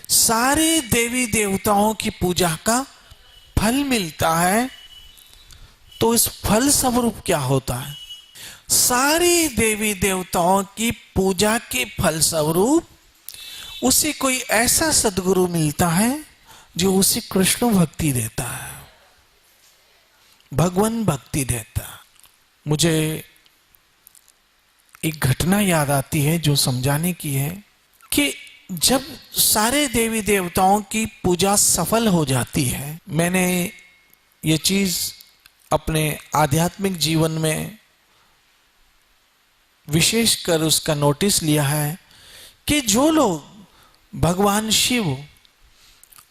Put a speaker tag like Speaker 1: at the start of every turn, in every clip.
Speaker 1: सारे देवी देवताओं की पूजा का फल मिलता है, तो इस फल स्वरूप क्या होता है? सारी देवी देवताओं की पूजा के फल स्वरूप उसे कोई ऐसा सदगुरु मिलता है जो उसे कृष्ण भक्ति देता है, भगवान भक्ति देता है। मुझे एक घटना याद आती है जो समझाने की है कि जब सारे देवी देवताओं की पूजा सफल हो जाती है, मैंने ये चीज अपने आध्यात्मिक जीवन में विशेषकर उसका नोटिस लिया है कि जो लोग भगवान शिव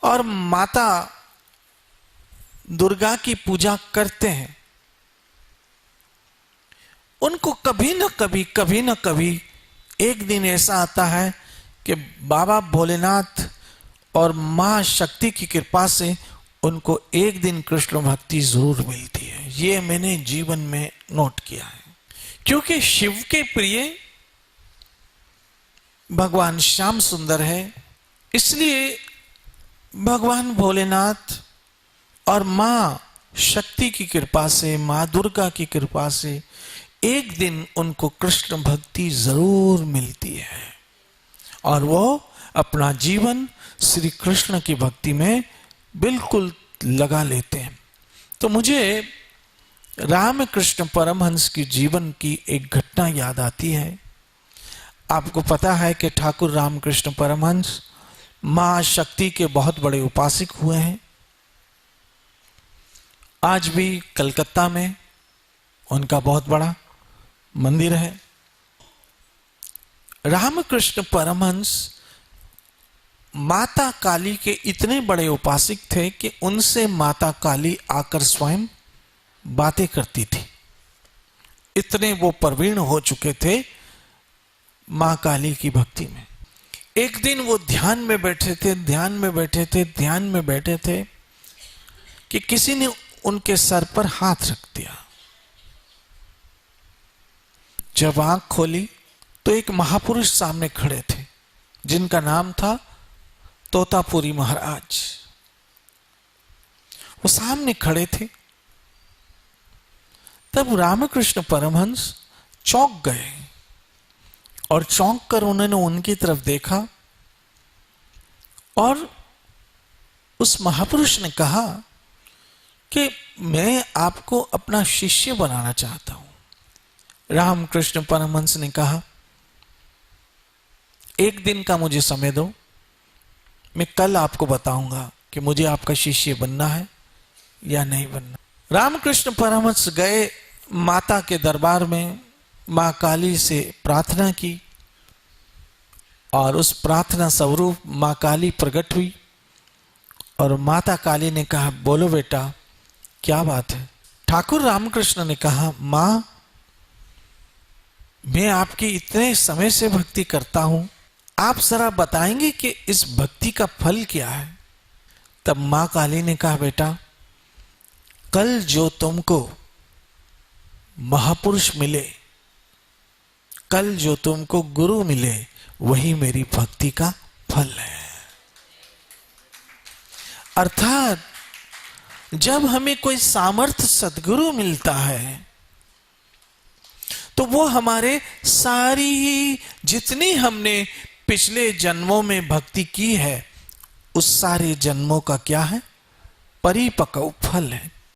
Speaker 1: और माता दुर्गा की पूजा करते हैं, उनको कभी न कभी एक दिन ऐसा आता है कि बाबा भोलेनाथ और मां शक्ति की कृपा से उनको एक दिन कृष्ण भक्ति जरूर मिलती है। ये मैंने जीवन में नोट किया है, क्योंकि शिव के प्रिय भगवान श्याम सुंदर है, इसलिए भगवान भोलेनाथ और मां शक्ति की कृपा से, मां दुर्गा की कृपा से एक दिन उनको कृष्ण भक्ति जरूर मिलती है और वो अपना जीवन श्री कृष्ण की भक्ति में बिल्कुल लगा लेते हैं। तो मुझे रामकृष्ण परमहंस की जीवन की एक घटना याद आती है। आपको पता है कि ठाकुर रामकृष्ण परमहंस मां शक्ति के बहुत बड़े उपासक हुए हैं। आज भी कलकत्ता में उनका बहुत बड़ा मंदिर है। रामकृष्ण परमहंस माता काली के इतने बड़े उपासक थे कि उनसे माता काली आकर स्वयं बातें करती थी। इतने वो प्रवीण हो चुके थे मां काली की भक्ति में। एक दिन वो ध्यान में बैठे थे कि किसी ने उनके सर पर हाथ रख दिया। जब आंख खोली तो एक महापुरुष सामने खड़े थे जिनका नाम था तोतापुरी महाराज। वो सामने खड़े थे। तब रामकृष्ण परमहंस चौंक गए और चौंक कर उन्होंने उनकी तरफ देखा और उस महापुरुष ने कहा कि मैं आपको अपना शिष्य बनाना चाहता हूं। रामकृष्ण परमहंस ने कहा, एक दिन का मुझे समय दो, मैं कल आपको बताऊंगा कि मुझे आपका शिष्य बनना है या नहीं बनना। रामकृष्ण परमहंस गए माता के दरबार में, मां काली से प्रार्थना की और उस प्रार्थना स्वरूप मां काली प्रकट हुई और माता काली ने कहा, बोलो बेटा क्या बात है। ठाकुर रामकृष्ण ने कहा, मां मैं आपकी इतने समय से भक्ति करता हूं, आप जरा बताएंगे कि इस भक्ति का फल क्या है। तब मां काली ने कहा, बेटा कल जो तुमको महापुरुष मिले, कल जो तुमको गुरु मिले, वही मेरी भक्ति का फल है। अर्थात जब हमें कोई सामर्थ्य सदगुरु मिलता है तो वो हमारे सारी जितनी हमने पिछले जन्मों में भक्ति की है उस सारे जन्मों का क्या है? परिपक्व फल है।